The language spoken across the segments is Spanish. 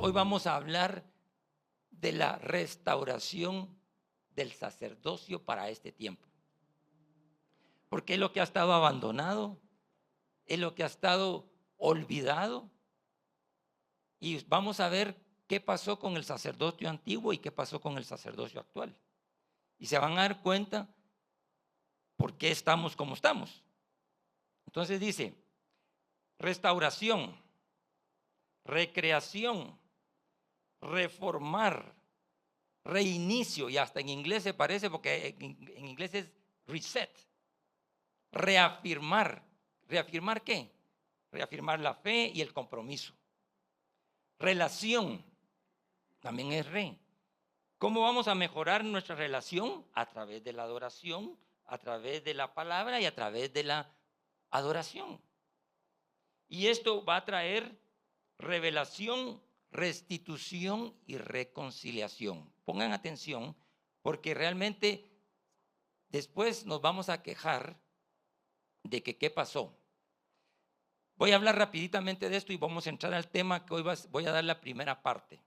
hoy vamos a hablar de la restauración del sacerdocio para este tiempo. Porque es lo que ha estado abandonado, es lo que ha estado olvidado. Y vamos a ver qué pasó con el sacerdocio antiguo y qué pasó con el sacerdocio actual. Y se van a dar cuenta por qué estamos como estamos. Entonces dice, restauración, recreación, reformar, reinicio, y hasta en inglés se parece porque en inglés es reset, reafirmar. ¿Reafirmar qué? Reafirmar la fe y el compromiso. Relación, también es re. ¿Cómo vamos a mejorar nuestra relación? A través de la adoración, a través de la palabra y a través de la adoración. Y esto va a traer revelación, restitución y reconciliación. Pongan atención, porque realmente después nos vamos a quejar de que qué pasó. Voy a hablar rapiditamente de esto y vamos a entrar al tema que hoy voy a dar la primera parte.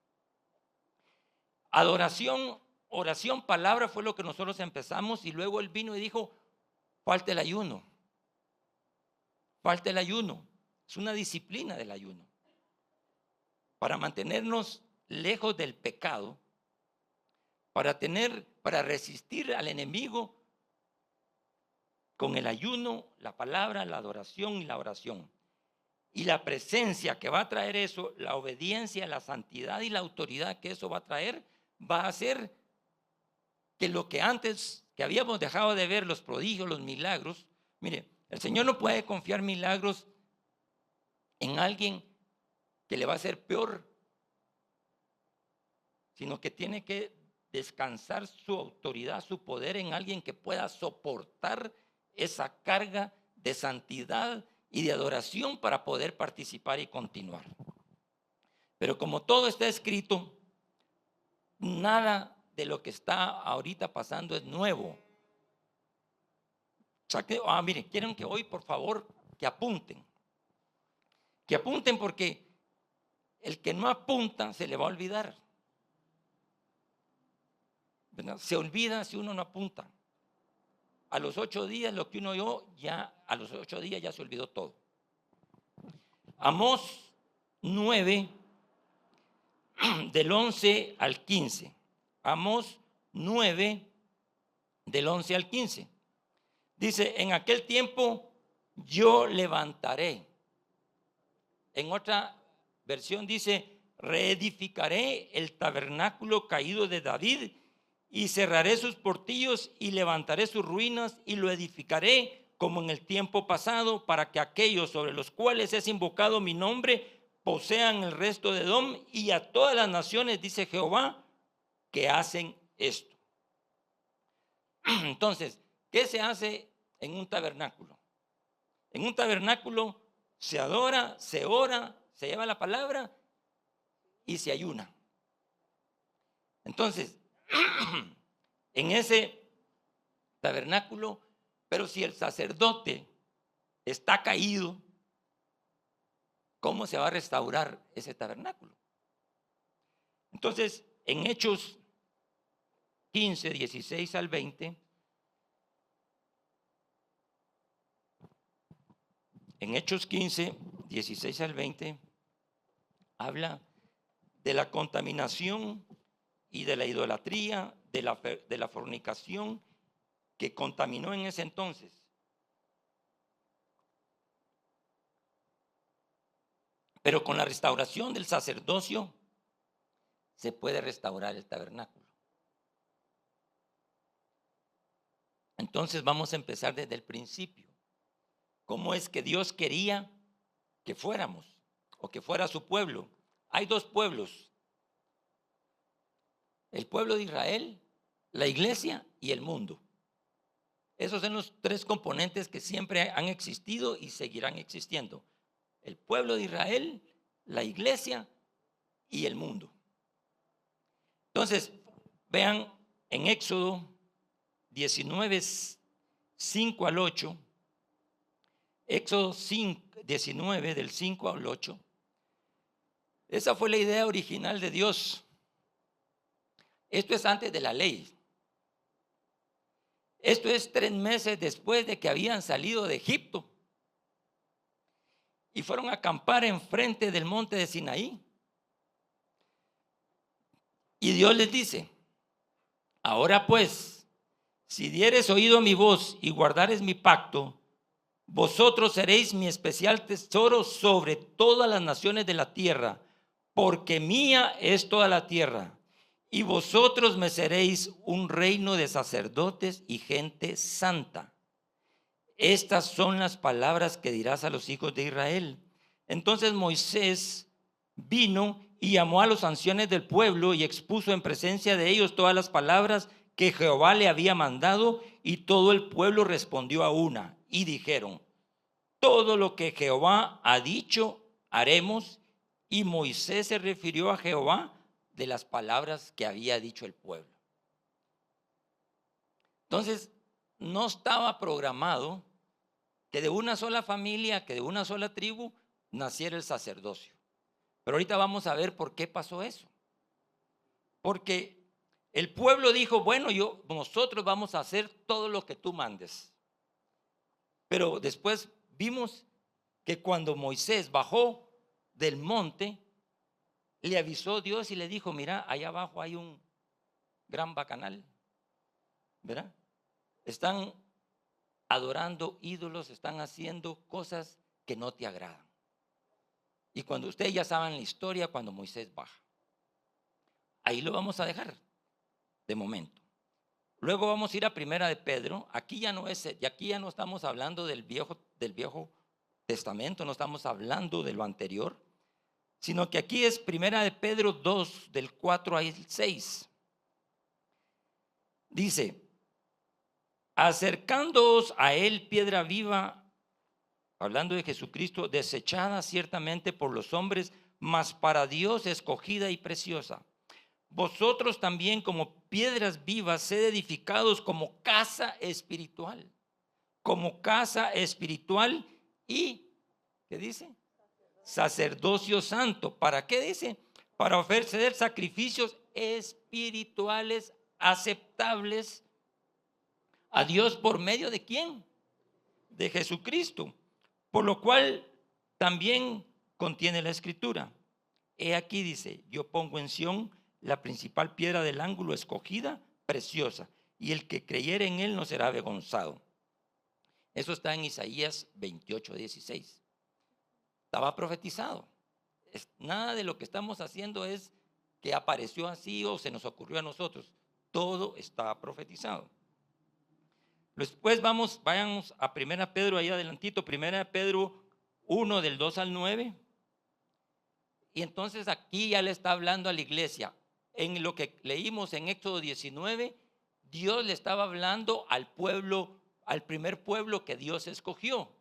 Adoración, oración, palabra fue lo que nosotros empezamos, y luego él vino y dijo, falta el ayuno. Falta el ayuno. Es una disciplina del ayuno. Para mantenernos lejos del pecado, para resistir al enemigo con el ayuno, la palabra, la adoración y la oración. Y la presencia que va a traer eso, la obediencia, la santidad y la autoridad que eso va a traer, va a hacer que lo que antes, que habíamos dejado de ver, los prodigios, los milagros, mire, el Señor no puede confiar milagros en alguien que le va a hacer peor, sino que tiene que descansar su autoridad, su poder en alguien que pueda soportar esa carga de santidad y de adoración para poder participar y continuar. Pero como todo está escrito, nada de lo que está ahorita pasando es nuevo. Miren, quieren que hoy, por favor, que apunten porque el que no apunta se le va a olvidar. ¿Verdad? Se olvida si uno no apunta. A los 8 días lo que uno oyó, a los 8 días ya se olvidó todo. Amós 9, del 11 al 15. Amós 9, del 11 al 15. Dice, en aquel tiempo yo levantaré. En otra versión dice, reedificaré el tabernáculo caído de David y cerraré sus portillos y levantaré sus ruinas y lo edificaré como en el tiempo pasado, para que aquellos sobre los cuales es invocado mi nombre posean el resto de Edom, y a todas las naciones, dice Jehová, que hacen esto. Entonces, ¿qué se hace en un tabernáculo? En un tabernáculo se adora, se ora, se lleva la palabra y se ayuna. Entonces, en ese tabernáculo, pero si el sacerdote está caído, ¿cómo se va a restaurar ese tabernáculo? Entonces, en Hechos 15, 16 al 20, en Hechos 15, 16 al 20, habla de la contaminación y de la idolatría, de la fornicación que contaminó en ese entonces. Pero con la restauración del sacerdocio se puede restaurar el tabernáculo. Entonces vamos a empezar desde el principio. ¿Cómo es que Dios quería que fuéramos o que fuera su pueblo? Hay dos pueblos: el pueblo de Israel, la iglesia y el mundo. Esos son los tres componentes que siempre han existido y seguirán existiendo: el pueblo de Israel, la iglesia y el mundo. Entonces, vean en Éxodo 19, 5 al 8, Éxodo 19 del 5 al 8, Esa fue la idea original de Dios. Esto es antes de la ley. Esto es 3 meses después de que habían salido de Egipto y fueron a acampar enfrente del monte de Sinaí. Y Dios les dice: ahora pues, si dieres oído a mi voz y guardares mi pacto, vosotros seréis mi especial tesoro sobre todas las naciones de la tierra, porque mía es toda la tierra. Y vosotros me seréis un reino de sacerdotes y gente santa. Estas son las palabras que dirás a los hijos de Israel. Entonces Moisés vino y llamó a los ancianos del pueblo y expuso en presencia de ellos todas las palabras que Jehová le había mandado, y todo el pueblo respondió a una y dijeron: todo lo que Jehová ha dicho haremos. Y Moisés se refirió a Jehová de las palabras que había dicho el pueblo. Entonces, no estaba programado que de una sola familia, que de una sola tribu naciera el sacerdocio. Pero ahorita vamos a ver por qué pasó eso. Porque el pueblo dijo: bueno, nosotros vamos a hacer todo lo que tú mandes. Pero después vimos que cuando Moisés bajó del monte, le avisó Dios y le dijo: mira, allá abajo hay un gran bacanal, ¿verdad? Están adorando ídolos, están haciendo cosas que no te agradan. Y cuando ustedes ya saben la historia, cuando Moisés baja, ahí lo vamos a dejar de momento. Luego vamos a ir a Primera de Pedro. Aquí ya no estamos hablando del Viejo Testamento, no estamos hablando de lo anterior, sino que aquí es Primera de Pedro 2, del 4 al 6. Dice: acercándoos a él, piedra viva, hablando de Jesucristo, desechada ciertamente por los hombres, mas para Dios escogida y preciosa. Vosotros también, como piedras vivas, sed edificados como casa espiritual. Como casa espiritual y, ¿qué dice? Sacerdocio santo. ¿Para qué dice? Para ofrecer sacrificios espirituales aceptables a Dios por medio de ¿quién? De Jesucristo. Por lo cual también contiene la escritura. He aquí, dice: yo pongo en Sión la principal piedra del ángulo, escogida, preciosa, y el que creyere en él no será avergonzado. Eso está en Isaías 28, 16. Estaba profetizado. Nada de lo que estamos haciendo es que apareció así o se nos ocurrió a nosotros. Todo está profetizado. Después vayamos a 1 Pedro, ahí adelantito, 1 Pedro 1, del 2 al 9. Y entonces aquí ya le está hablando a la iglesia. En lo que leímos en Éxodo 19, Dios le estaba hablando al pueblo, al primer pueblo que Dios escogió.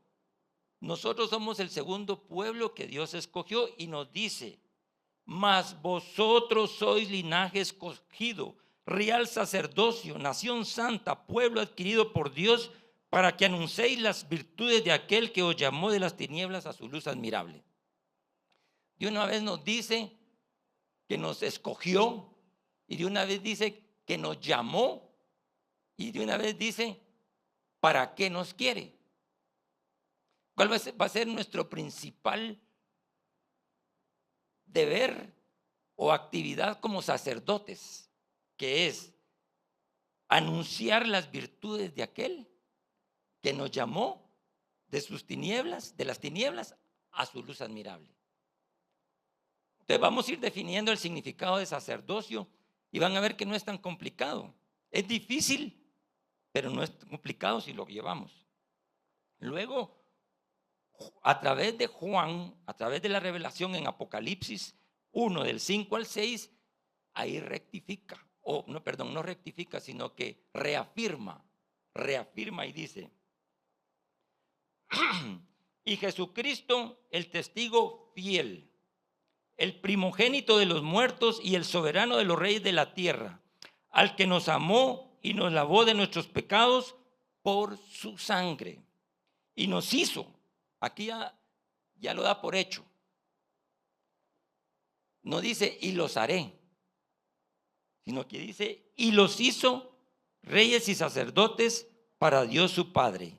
Nosotros somos el segundo pueblo que Dios escogió y nos dice: mas vosotros sois linaje escogido, real sacerdocio, nación santa, pueblo adquirido por Dios, para que anunciéis las virtudes de aquel que os llamó de las tinieblas a su luz admirable. De una vez nos dice que nos escogió, y de una vez dice que nos llamó, y de una vez dice para qué nos quiere. ¿Cuál va a ser nuestro principal deber o actividad como sacerdotes? Que es anunciar las virtudes de aquel que nos llamó de las tinieblas a su luz admirable. Entonces vamos a ir definiendo el significado de sacerdocio y van a ver que no es tan complicado. Es difícil, pero no es complicado si lo llevamos. Luego, a través de Juan, a través de la revelación en Apocalipsis 1, del 5 al 6, ahí rectifica, no rectifica, sino que reafirma y dice: y Jesucristo, el testigo fiel, el primogénito de los muertos y el soberano de los reyes de la tierra, al que nos amó y nos lavó de nuestros pecados por su sangre y nos hizo, aquí ya lo da por hecho, no dice y los haré, sino que dice y los hizo reyes y sacerdotes para Dios su Padre.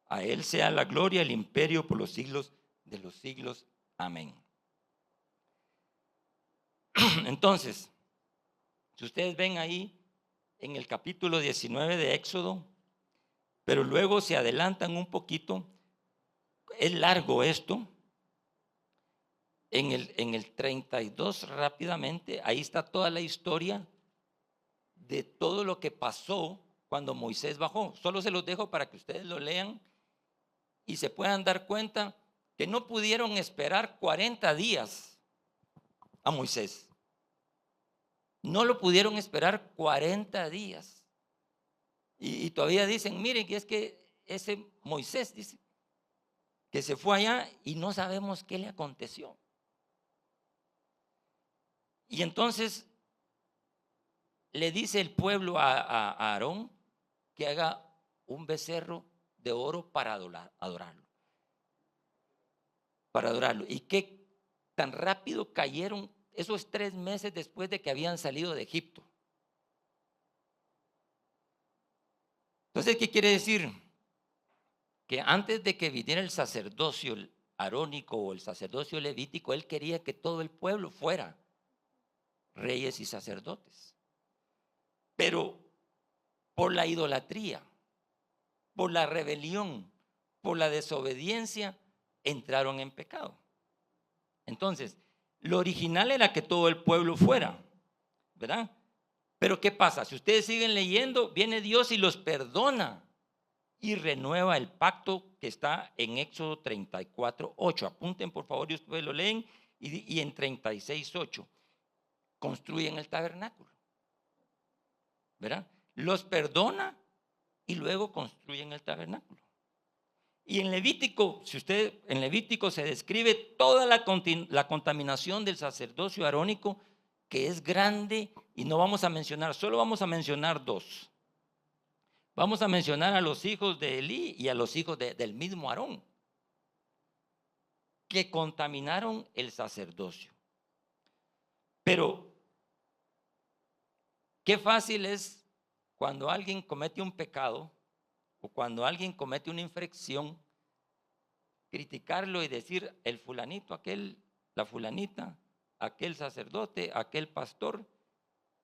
A Él sea la gloria, el imperio por los siglos de los siglos. Amén. Entonces, si ustedes ven ahí en el capítulo 19 de Éxodo, pero luego se adelantan un poquito, es largo esto. En el 32 rápidamente, ahí está toda la historia de todo lo que pasó cuando Moisés bajó. Solo se los dejo para que ustedes lo lean y se puedan dar cuenta que no pudieron esperar 40 días a Moisés. No lo pudieron esperar 40 días. Y todavía dicen, miren, que es que ese Moisés, dice, que se fue allá y no sabemos qué le aconteció. Y entonces le dice el pueblo a Aarón que haga un becerro de oro para adorarlo. Para adorarlo. Y qué tan rápido cayeron esos 3 meses después de que habían salido de Egipto. Entonces, ¿qué quiere decir? Que antes de que viniera el sacerdocio arónico o el sacerdocio levítico, él quería que todo el pueblo fuera reyes y sacerdotes. Pero por la idolatría, por la rebelión, por la desobediencia, entraron en pecado. Entonces, lo original era que todo el pueblo fuera, ¿verdad? Pero ¿qué pasa? Si ustedes siguen leyendo, viene Dios y los perdona y renueva el pacto que está en Éxodo 34, 8. Apunten por favor y ustedes lo leen. Y en 36, 8 construyen el tabernáculo, ¿verdad? Los perdona y luego construyen el tabernáculo. Y en Levítico, en Levítico se describe toda la contaminación del sacerdocio arónico, que es grande, y no vamos a mencionar, solo vamos a mencionar 2. Vamos a mencionar a los hijos de Elí y a los hijos del mismo Aarón, que contaminaron el sacerdocio. Pero qué fácil es cuando alguien comete un pecado o cuando alguien comete una infracción, criticarlo y decir el fulanito, aquel, la fulanita, aquel sacerdote, aquel pastor.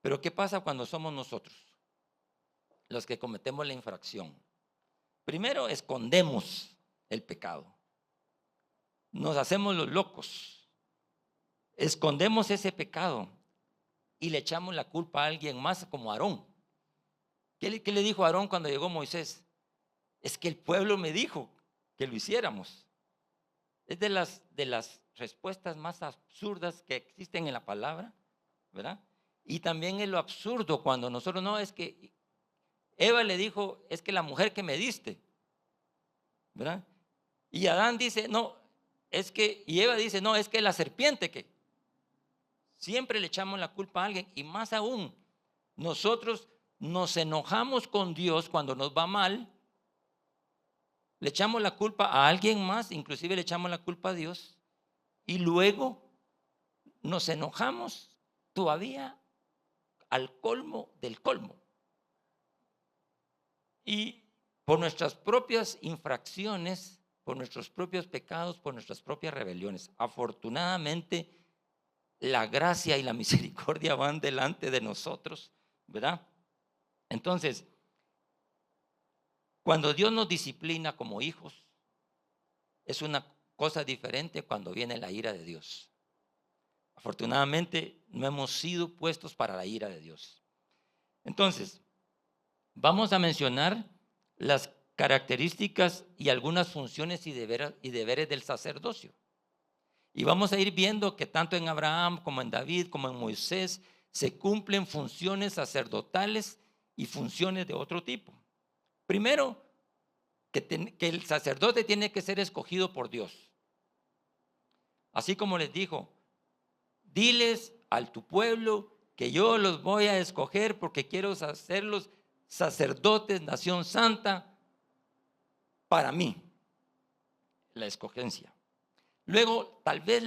Pero ¿qué pasa cuando somos nosotros los que cometemos la infracción? Primero escondemos el pecado, nos hacemos los locos, escondemos ese pecado y le echamos la culpa a alguien más, como Aarón. ¿Qué le dijo a Aarón cuando llegó Moisés? Es que el pueblo me dijo que lo hiciéramos. Es de las respuestas más absurdas que existen en la palabra, ¿verdad? Y también es lo absurdo cuando nosotros, no, es que Eva le dijo, es que la mujer que me diste, ¿verdad? Y Adán dice, no, es que, y Eva dice, no, es que la serpiente que. Siempre le echamos la culpa a alguien, y más aún, nosotros nos enojamos con Dios cuando nos va mal, le echamos la culpa a alguien más, inclusive le echamos la culpa a Dios, y luego nos enojamos todavía al colmo del colmo. Y por nuestras propias infracciones, por nuestros propios pecados, por nuestras propias rebeliones. Afortunadamente, la gracia y la misericordia van delante de nosotros, ¿verdad? Entonces, cuando Dios nos disciplina como hijos, es una cosa diferente cuando viene la ira de Dios. Afortunadamente, no hemos sido puestos para la ira de Dios. Entonces, vamos a mencionar las características y algunas funciones y deberes del sacerdocio. Y vamos a ir viendo que tanto en Abraham como en David como en Moisés se cumplen funciones sacerdotales y funciones de otro tipo. Primero, que el sacerdote tiene que ser escogido por Dios. Así como les dijo, diles a tu pueblo que yo los voy a escoger porque quiero hacerlos sacerdotes, nación santa, para mí, la escogencia. Luego, tal vez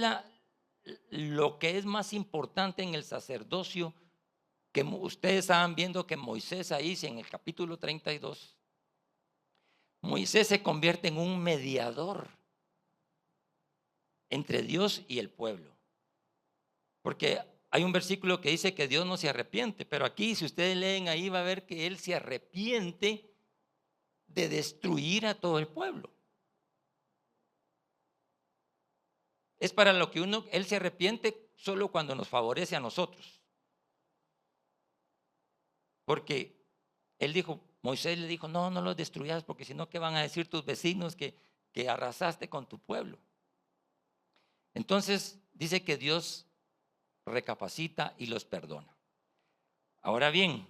lo que es más importante en el sacerdocio, que ustedes estaban viendo que Moisés ahí, en el capítulo 32, Moisés se convierte en un mediador entre Dios y el pueblo. Porque hay un versículo que dice que Dios no se arrepiente, pero aquí si ustedes leen ahí va a ver que Él se arrepiente de destruir a todo el pueblo. Es para lo que Él se arrepiente solo cuando nos favorece a nosotros. Porque Él dijo, Moisés le dijo, no los destruyas, porque si no, ¿qué van a decir tus vecinos que arrasaste con tu pueblo? Entonces dice que Dios recapacita y los perdona. Ahora bien,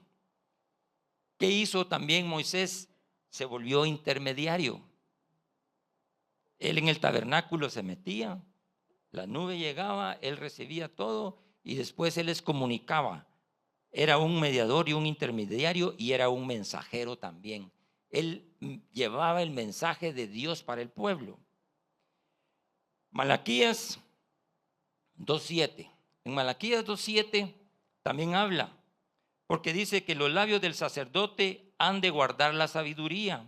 ¿qué hizo también Moisés? Se volvió intermediario. Él en el tabernáculo se metía, la nube llegaba, él recibía todo y después él les comunicaba. Era un mediador y un intermediario y era un mensajero también. Él llevaba el mensaje de Dios para el pueblo. Malaquías 2:7. En Malaquías 2:7 también habla, porque dice que los labios del sacerdote han de guardar la sabiduría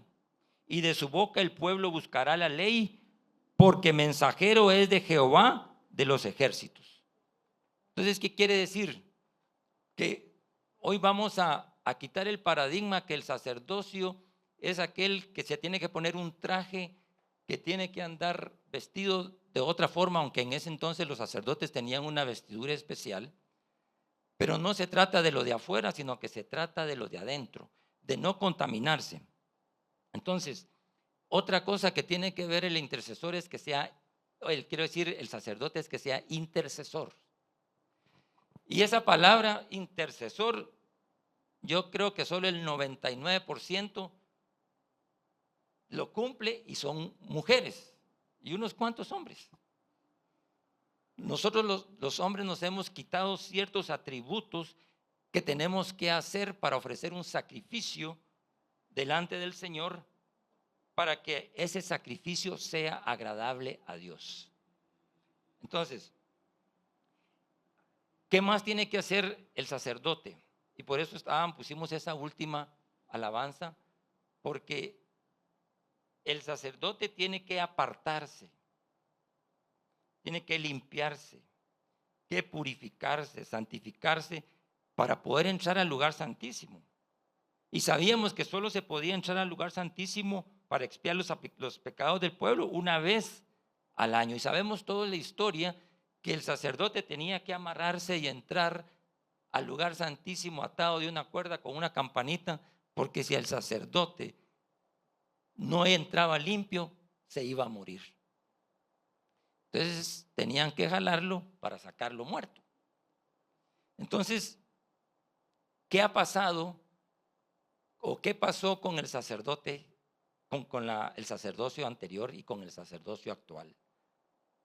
y de su boca el pueblo buscará la ley, porque mensajero es de Jehová de los ejércitos. Entonces, ¿qué quiere decir? Que hoy vamos a quitar el paradigma que el sacerdocio es aquel que se tiene que poner un traje, que tiene que andar vestido de otra forma, aunque en ese entonces los sacerdotes tenían una vestidura especial. Pero no se trata de lo de afuera, sino que se trata de lo de adentro, de no contaminarse. Entonces, otra cosa que tiene que ver el intercesor es que sea, el sacerdote es que sea intercesor. Y esa palabra intercesor, yo creo que solo el 99% lo cumple y son mujeres y unos cuantos hombres. Nosotros los hombres nos hemos quitado ciertos atributos que tenemos que hacer para ofrecer un sacrificio delante del Señor, para que ese sacrificio sea agradable a Dios. Entonces, ¿qué más tiene que hacer el sacerdote? Y por eso pusimos esa última alabanza, porque el sacerdote tiene que apartarse, tiene que limpiarse, que purificarse, santificarse para poder entrar al lugar santísimo. Y sabíamos que solo se podía entrar al lugar santísimo para expiar los pecados del pueblo una vez al año. Y sabemos toda la historia que el sacerdote tenía que amarrarse y entrar al lugar santísimo atado de una cuerda con una campanita, porque si el sacerdote no entraba limpio, se iba a morir. Entonces tenían que jalarlo para sacarlo muerto. Entonces, ¿qué ha pasado o qué pasó con el sacerdote, con el sacerdocio anterior y con el sacerdocio actual?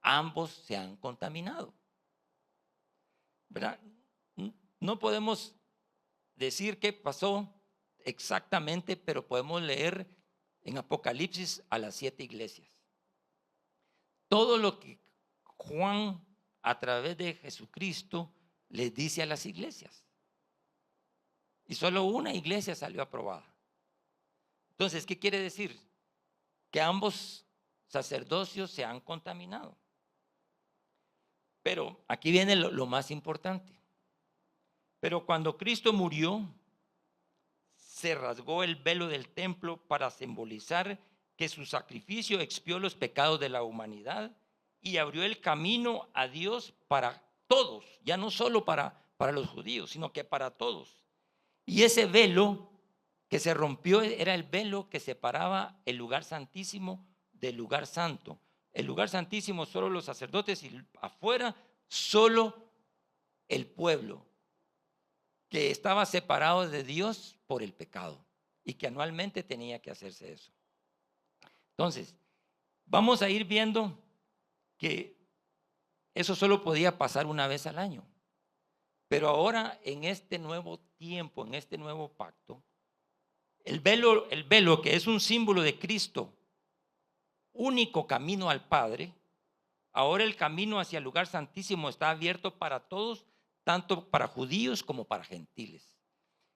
Ambos se han contaminado, ¿verdad? No podemos decir qué pasó exactamente, pero podemos leer en Apocalipsis a las 7 iglesias. Todo lo que Juan a través de Jesucristo les dice a las iglesias. Y solo una iglesia salió aprobada. Entonces, ¿qué quiere decir? Que ambos sacerdocios se han contaminado. Pero aquí viene lo más importante. Pero cuando Cristo murió, se rasgó el velo del templo para simbolizar que su sacrificio expió los pecados de la humanidad y abrió el camino a Dios para todos, ya no solo para los judíos, sino que para todos. Y ese velo que se rompió era el velo que separaba el lugar santísimo del lugar santo. El lugar santísimo solo los sacerdotes y afuera solo el pueblo, que estaba separado de Dios por el pecado y que anualmente tenía que hacerse eso. Entonces, vamos a ir viendo que eso solo podía pasar una vez al año. Pero ahora, en este nuevo tiempo, en este nuevo pacto, el velo que es un símbolo de Cristo, único camino al Padre, Ahora el camino hacia el lugar santísimo está abierto para todos, tanto para judíos como para gentiles.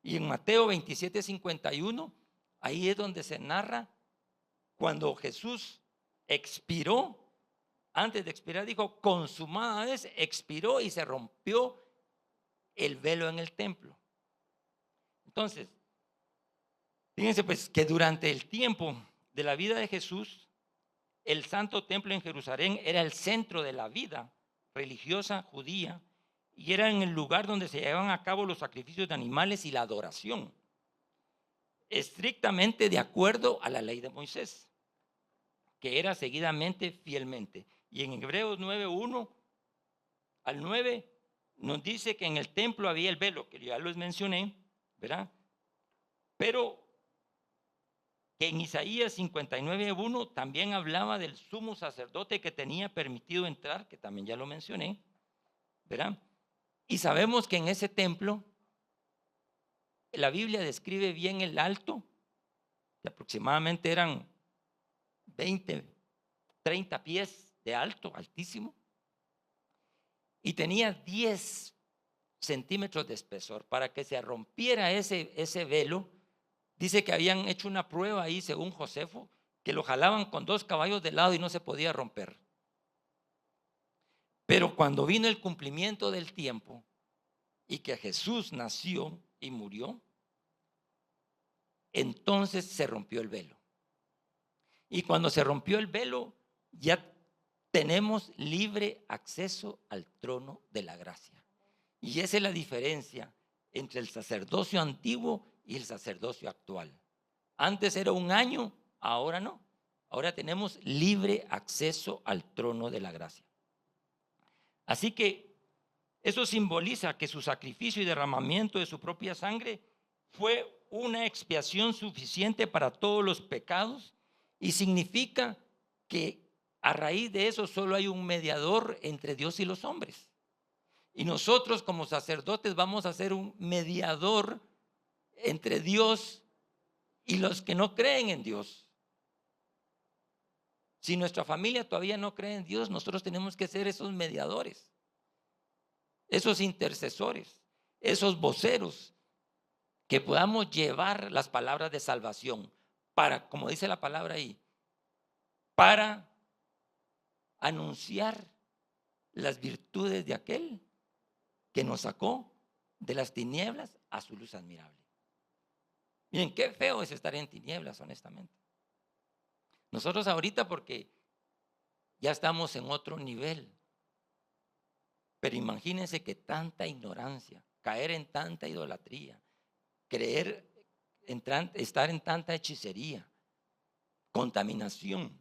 Y en Mateo 27:51, ahí es donde se narra cuando Jesús expiró. Antes de expirar dijo, consumada es, expiró y se rompió el velo en el templo. Entonces, fíjense pues que durante el tiempo de la vida de Jesús, el Santo Templo en Jerusalén era el centro de la vida religiosa judía y era en el lugar donde se llevaban a cabo los sacrificios de animales y la adoración, estrictamente de acuerdo a la ley de Moisés, que era seguidamente fielmente. Y en Hebreos 9:1 al 9 nos dice que en el templo había el velo, que ya los mencioné, ¿verdad? Pero que en Isaías 59:1 también hablaba del sumo sacerdote que tenía permitido entrar, que también ya lo mencioné, ¿verdad? Y sabemos que en ese templo la Biblia describe bien el alto, que aproximadamente eran 20, 30 pies de alto, altísimo, y tenía 10 centímetros de espesor. Para que se rompiera ese velo, dice que habían hecho una prueba ahí, según Josefo, que lo jalaban con 2 caballos de lado y no se podía romper. Pero cuando vino el cumplimiento del tiempo y que Jesús nació y murió, entonces se rompió el velo. Y cuando se rompió el velo, ya tenemos libre acceso al trono de la gracia. Y esa es la diferencia entre el sacerdocio antiguo y el sacerdocio actual. Antes era un año, ahora no. Ahora tenemos libre acceso al trono de la gracia. Así que eso simboliza que su sacrificio y derramamiento de su propia sangre fue una expiación suficiente para todos los pecados y significa que a raíz de eso solo hay un mediador entre Dios y los hombres. Y nosotros como sacerdotes vamos a ser un mediador entre Dios y los que no creen en Dios. Si nuestra familia todavía no cree en Dios, nosotros tenemos que ser esos mediadores, esos intercesores, esos voceros, que podamos llevar las palabras de salvación para, como dice la palabra ahí, para anunciar las virtudes de aquel que nos sacó de las tinieblas a su luz admirable. Miren, qué feo es estar en tinieblas, honestamente. Nosotros ahorita porque ya estamos en otro nivel. Pero imagínense que tanta ignorancia, caer en tanta idolatría, creer, estar en tanta hechicería, contaminación.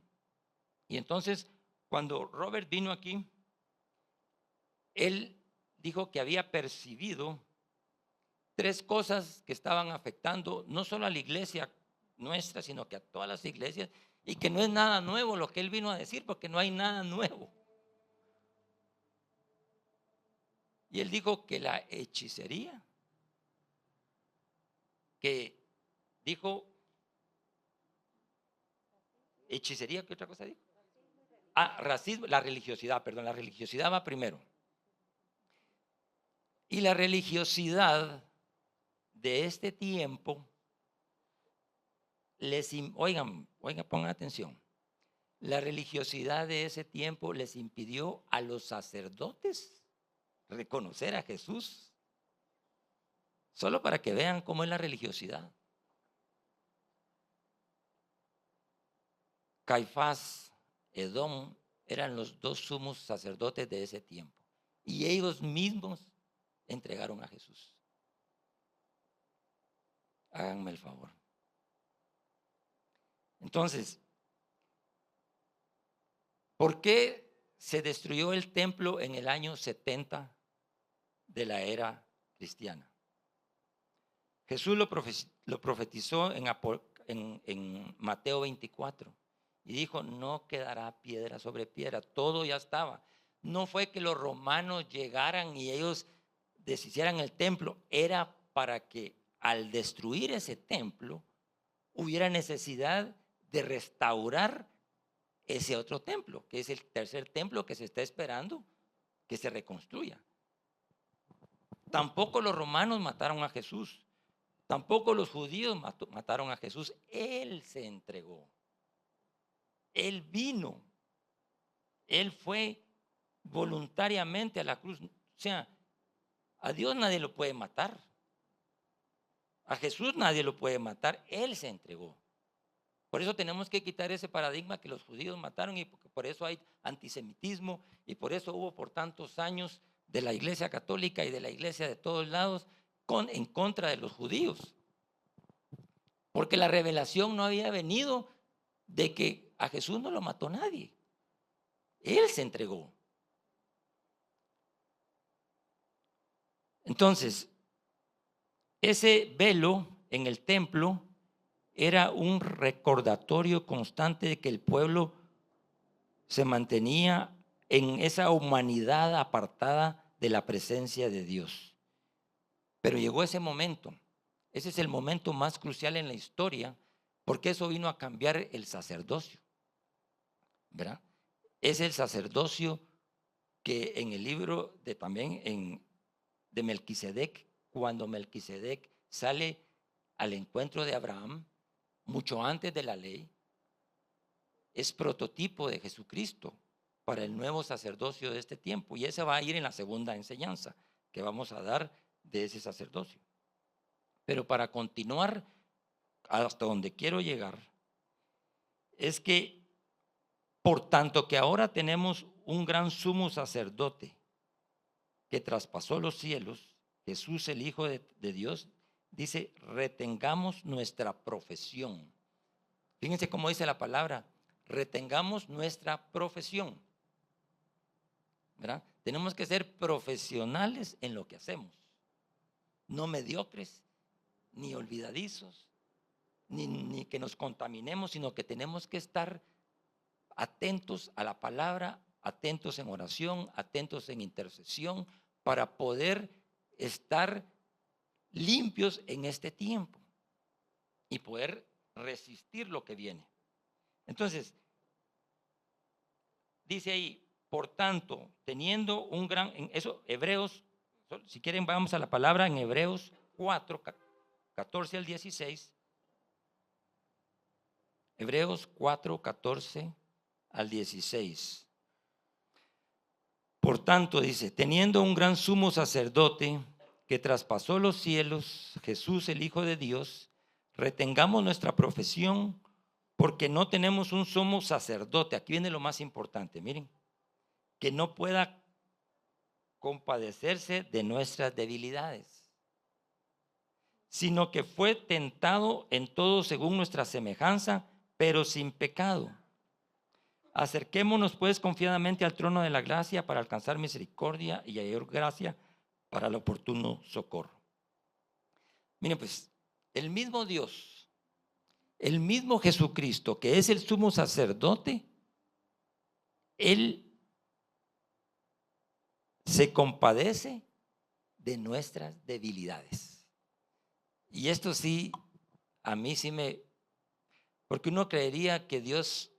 Y entonces, cuando Robert vino aquí, él dijo que había percibido 3 cosas que estaban afectando no solo a la iglesia nuestra, sino que a todas las iglesias, y que no es nada nuevo lo que él vino a decir, porque no hay nada nuevo. Y él dijo que la hechicería, que dijo, hechicería, ¿qué otra cosa dijo? Racismo, la religiosidad, perdón, la religiosidad va primero. Y la religiosidad de este tiempo, oigan, pongan atención. La religiosidad de ese tiempo les impidió a los sacerdotes reconocer a Jesús. Solo para que vean cómo es la religiosidad. Caifás, Edom, eran los 2 sumos sacerdotes de ese tiempo. Y ellos mismos entregaron a Jesús. Háganme el favor. Entonces, ¿por qué se destruyó el templo en el año 70 de la era cristiana? Jesús lo profetizó en Mateo 24 y dijo, no quedará piedra sobre piedra, todo ya estaba. No fue que los romanos llegaran y ellos deshicieran el templo, era para que al destruir ese templo hubiera necesidad de restaurar ese otro templo, que es el tercer templo que se está esperando que se reconstruya. Tampoco los romanos mataron a Jesús, tampoco los judíos mataron a Jesús. Él se entregó, Él vino, Él fue voluntariamente a la cruz. O sea, a Dios nadie lo puede matar, a Jesús nadie lo puede matar, Él se entregó. Por eso tenemos que quitar ese paradigma que los judíos mataron, y por eso hay antisemitismo, y por eso hubo por tantos años de la Iglesia Católica y de la Iglesia de todos lados en contra de los judíos. Porque la revelación no había venido de que a Jesús no lo mató nadie. Él se entregó. Entonces, ese velo en el templo era un recordatorio constante de que el pueblo se mantenía en esa humanidad apartada de la presencia de Dios. Pero llegó ese momento. Ese es el momento más crucial en la historia, porque eso vino a cambiar el sacerdocio, ¿verdad? Es el sacerdocio que en el libro de Melquisedec, cuando Melquisedec sale al encuentro de Abraham, mucho antes de la ley, es prototipo de Jesucristo para el nuevo sacerdocio de este tiempo. Y esa va a ir en la segunda enseñanza que vamos a dar de ese sacerdocio. Pero para continuar hasta donde quiero llegar, es que por tanto que ahora tenemos un gran sumo sacerdote que traspasó los cielos, Jesús el Hijo de Dios, dice, retengamos nuestra profesión. Fíjense cómo dice la palabra, retengamos nuestra profesión, ¿verdad? Tenemos que ser profesionales en lo que hacemos, no mediocres, ni olvidadizos, ni que nos contaminemos, sino que tenemos que estar atentos a la palabra, atentos en oración, atentos en intercesión, para poder estar limpios en este tiempo y poder resistir lo que viene. Entonces, dice ahí, por tanto, teniendo un gran, en eso, Hebreos, si quieren vamos a la palabra en Hebreos 4, 14 al 16. Hebreos 4, 14 al 16. Por tanto, dice, teniendo un gran sumo sacerdote que traspasó los cielos, Jesús el Hijo de Dios, retengamos nuestra profesión, porque no tenemos un sumo sacerdote. Aquí viene lo más importante, miren, que no pueda compadecerse de nuestras debilidades, sino que fue tentado en todo según nuestra semejanza, pero sin pecado. Acerquémonos pues confiadamente al trono de la gracia para alcanzar misericordia y hallar gracia para el oportuno socorro. Miren pues, el mismo Dios, el mismo Jesucristo, que es el sumo sacerdote, Él se compadece de nuestras debilidades. Y esto sí, a mí sí porque uno creería que Dios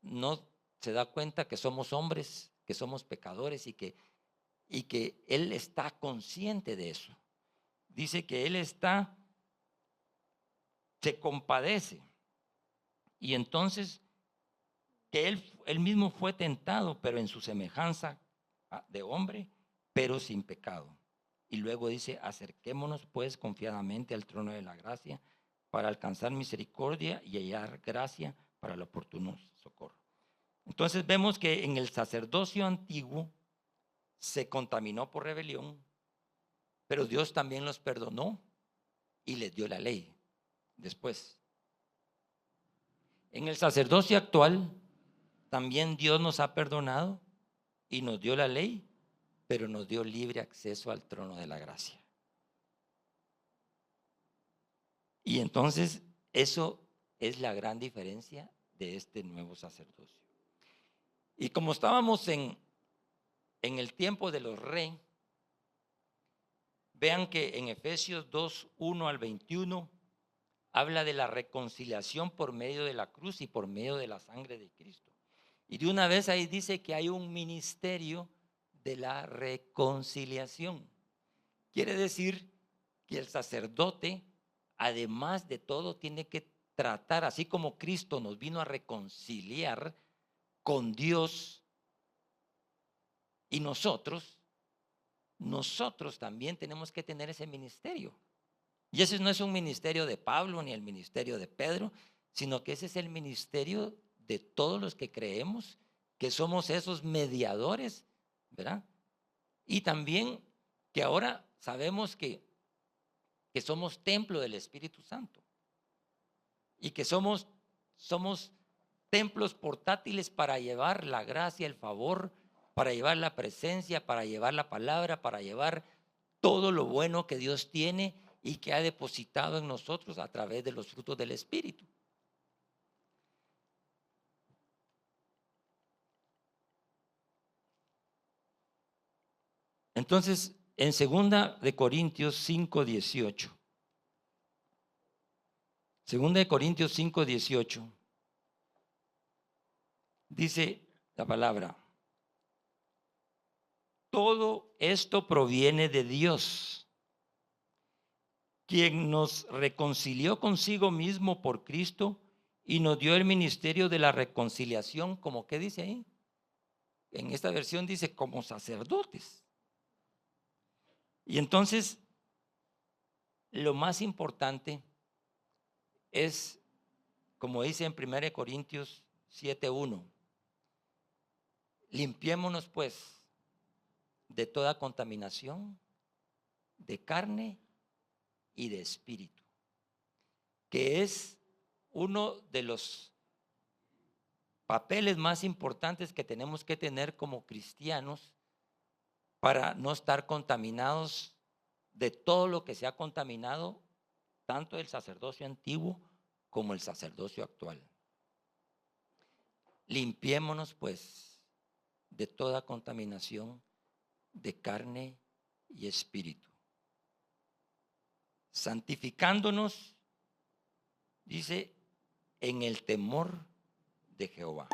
no se da cuenta que somos hombres, que somos pecadores y que Él está consciente de eso. Dice que Él se compadece. Y entonces que él mismo fue tentado, pero en su semejanza de hombre, pero sin pecado. Y luego dice, acerquémonos pues confiadamente al trono de la gracia para alcanzar misericordia y hallar gracia para el oportuno socorro. Entonces vemos que en el sacerdocio antiguo se contaminó por rebelión, pero Dios también los perdonó y les dio la ley después. En el sacerdocio actual también Dios nos ha perdonado y nos dio la ley, pero nos dio libre acceso al trono de la gracia. Y entonces eso es la gran diferencia de este nuevo sacerdocio. Y como estábamos en el tiempo de los reyes, vean que en Efesios 2, 1 al 21 habla de la reconciliación por medio de la cruz y por medio de la sangre de Cristo. Y de una vez ahí dice que hay un ministerio de la reconciliación. Quiere decir que el sacerdote, además de todo, tiene que tratar, así como Cristo nos vino a reconciliar con Dios y nosotros también tenemos que tener ese ministerio. Y ese no es un ministerio de Pablo ni el ministerio de Pedro, sino que ese es el ministerio de todos los que creemos que somos esos mediadores, ¿verdad? Y también que ahora sabemos que somos templo del Espíritu Santo y que somos templos portátiles para llevar la gracia, el favor, para llevar la presencia, para llevar la palabra, para llevar todo lo bueno que Dios tiene y que ha depositado en nosotros a través de los frutos del Espíritu. Entonces, en 2 de Corintios 5:18, 2 de Corintios 5:18, dice la palabra: todo esto proviene de Dios, quien nos reconcilió consigo mismo por Cristo y nos dio el ministerio de la reconciliación, como que dice ahí. En esta versión dice como sacerdotes. Y entonces, lo más importante es, como dice en 1 Corintios 7:1, limpiémonos pues de toda contaminación de carne y de espíritu, que es uno de los papeles más importantes que tenemos que tener como cristianos para no estar contaminados de todo lo que se ha contaminado, tanto el sacerdocio antiguo como el sacerdocio actual. Limpiémonos pues de toda contaminación de carne y espíritu, santificándonos, dice, en el temor de Jehová.